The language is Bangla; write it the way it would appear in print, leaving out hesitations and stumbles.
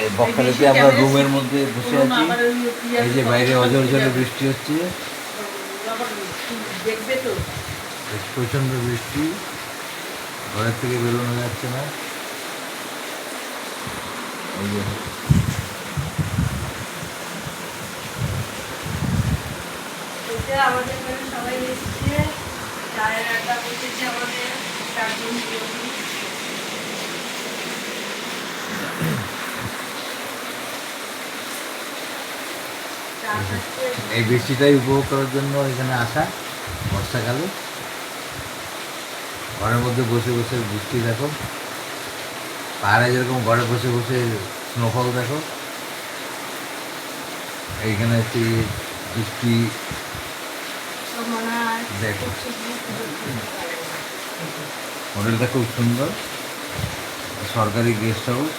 এই বকখালিতে আমরা রুমের মধ্যে বসে আছি। এই যে বাইরে অঝর ঝরে বৃষ্টি হচ্ছে, প্রচণ্ড বৃষ্টি, ঘরের থেকে বেরোনো যাচ্ছে না। এই যে আমাদের সবাই এসছে, চায়ের আড্ডা বসেছে আমাদের 4 জন। এই বৃষ্টিটাই উপভোগ করার জন্য এখানে আসা। বর্ষাকালে ঘরের মধ্যে বসে বসে বৃষ্টি দেখো, পাহাড়ে যেরকম ঘরে বসে বসে স্নোফল দেখো, এইখানে একটি বৃষ্টি দেখো। হোটেলটা খুব সুন্দর, সরকারি গেস্ট হাউস।